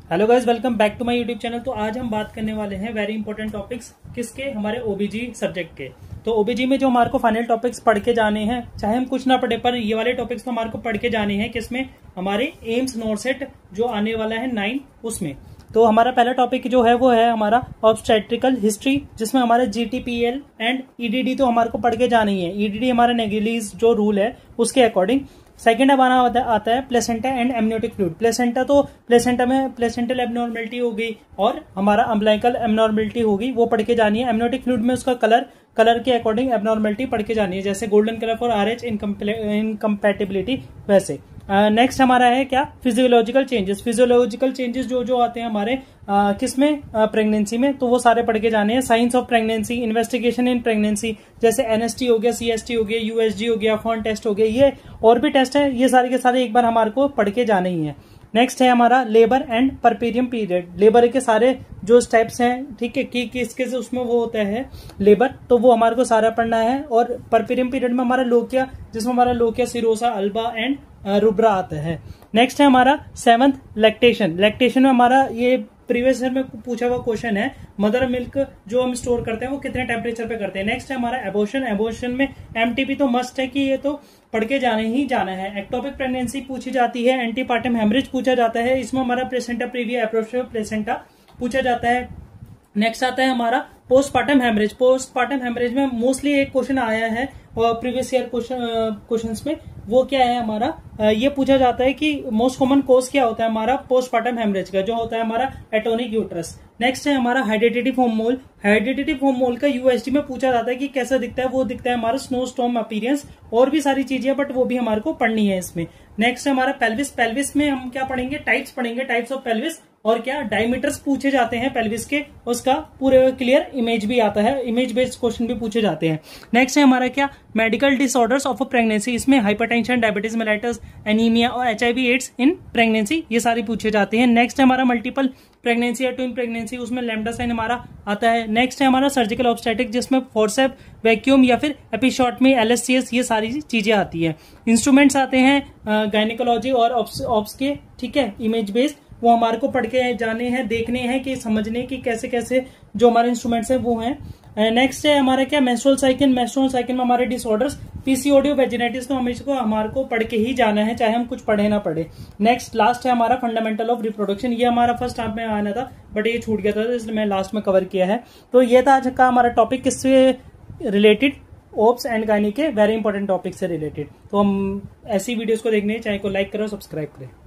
Hello guys, welcome back to my YouTube channel. तो आज हम बात करने वाले हैं वेरी इंपॉर्टेंट टॉपिक्स किसके, हमारे ओबीजी सब्जेक्ट के। तो ओबीजी में जो हमारे को फाइनल टॉपिक्स पढ़ के जाने हैं, चाहे हम कुछ ना पढ़े पर ये वाले टॉपिक्स तो हमारे को पढ़ के जाने हैं किसमें, हमारे एम्स नॉर्सेट जो आने वाला है 9 उसमें। तो हमारा पहला टॉपिक जो है वो है हमारा ऑब्स्टेट्रिकल हिस्ट्री, जिसमें हमारे जीटीपीएल एंड ईडीडी तो हमारे को पढ़ के जाना ही है। ईडीडी हमारा नेगेलिस जो रूल है उसके अकॉर्डिंग। सेकेंड हमारा आता है placenta and amniotic fluid. Placenta तो प्लेसेंटा में प्लेसेंटल एबनॉर्मेलिटी हो गई और हमारा अम्बिलिकल एबनॉर्मेलिटी होगी, वो पढ़ के जानी है। एमनियोटिक फ्लूइड में उसका कलर के अकॉर्डिंग एबनॉर्मेलिटी पढ़ के जानी है, जैसे golden colour for RH incompatibility वैसे। नेक्स्ट हमारा है क्या, फिजियोलॉजिकल चेंजेस। फिजियोलॉजिकल चेंजेस जो आते हैं हमारे किसमें, प्रेगनेंसी में, तो वो सारे पढ़ के जाने हैं। Science of pregnancy, investigation in pregnancy, जैसे एनएसटी हो गया, सीएसटी हो गया, यूएसजी हो गया, फॉन टेस्ट हो गया, ये और भी टेस्ट है, ये सारे के सारे एक बार हमारे को पढ़ के जाने ही है। नेक्स्ट है हमारा लेबर एंड परपेरियम पीरियड। लेबर के सारे जो स्टेप्स हैं, ठीक है, कि किसके से उसमें वो होता है लेबर, तो वो हमारे को सारा पढ़ना है। और परपेरियम पीरियड में हमारा लोकिया, जिसमें हमारा lochia, serosa, alba and rubra आता है। नेक्स्ट है हमारा 7th लैक्टेशन। लैक्टेशन में हमारा ये प्रीवियस ईयर में पूछा हुआ क्वेश्चन है, मदर मिल्क जो हम स्टोर करते हैं वो कितने टेम्परेचर पे करते हैं। नेक्स्ट है हमारा एबॉर्शन। एबॉर्शन में एमटीपी तो मस्ट है कि ये तो पढ़ के जाने ही जाना है। एक्टोपिक प्रेगनेंसी पूछी जाती है। एंटीपार्टम हेमरेज पूछा जाता है, इसमें हमारा प्लेसेंटा प्रीविया अप्रोच प्लेसेंटा पूछा जाता है। नेक्स्ट आता है हमारा पोस्टपार्टम हेमरेज। पोस्टपार्टम हेमरेज में मोस्टली एक क्वेश्चन आया है प्रीवियस ईयर क्वेश्चंस में, वो क्या है हमारा, ये पूछा जाता है कि मोस्ट कॉमन कॉज क्या होता है हमारा पोस्टपार्टम हेमरेज का, जो होता है हमारा एटोनिक यूट्रस। नेक्स्ट है हमारा हाइड्रेटेटिव होमोल। हाइड्रेटेटिव होमोल का यूएसडी में पूछा जाता है कि कैसा दिखता है, वो दिखता है हमारा स्नो स्टॉर्म अपीयरेंस। और भी सारी चीजें बट वो भी हमारे को पढ़नी है इसमें। नेक्स्ट है हमारा पेल्विस। पेल्विस में हम क्या पढ़ेंगे, टाइप्स पढ़ेंगे, टाइप्स ऑफ पेल्विस, और क्या डायमीटर्स पूछे जाते हैं पेल्विस के, उसका पूरे क्लियर इमेज भी आता है, इमेज बेस्ड क्वेश्चन भी पूछे जाते हैं। नेक्स्ट है हमारा क्या, मेडिकल डिसऑर्डर्स ऑफ प्रेगनेंसी। इसमें हाइपरटेंशन, डायबिटीज मेलाइटस, एनीमिया और एचआईवी एड्स इन प्रेगनेंसी, ये सारी पूछे जाते हैं। नेक्स्ट है हमारा मल्टीपल प्रेगनेंसी या ट्विन प्रेगनेंसी, उसमें लैम्डा साइन हमारा आता है। नेक्स्ट है हमारा सर्जिकल ऑब्स्टेटिक, जिसमें फोर्सेप, वैक्यूम या फिर एपिशॉटमी, एलएससीएस, ये सारी चीजें आती है। इंस्ट्रूमेंट्स आते हैं गायनिकोलॉजी और ऑब्स के, ठीक है, इमेज बेस्ड, वो हमारे को पढ़ के जाने हैं, देखने हैं कि समझने की कैसे कैसे जो हमारे इंस्ट्रूमेंट्स हैं वो हैं। नेक्स्ट है हमारा क्या, मेंस्ट्रुअल साइकिल। मेंस्ट्रुअल साइकिल में हमारे डिसऑर्डर्स, पीसीओडी, वेजिनाइटिस, तो हमारे को पढ़ के ही जाना है, चाहे हम कुछ पढ़े ना पढ़े। नेक्स्ट लास्ट है हमारा फंडामेंटल ऑफ रिप्रोडक्शन। ये हमारा फर्स्ट हाफ में आना था बट ये छूट गया था, इसलिए मैं लास्ट में कवर किया है। तो ये था आज का हमारा टॉपिक, किससे रिलेटेड, ओब्स एंड गायनी के वेरी इंपॉर्टेंट टॉपिक से रिलेटेड। तो हम ऐसी वीडियोस को देखने, चाहे को लाइक करो, सब्सक्राइब करें।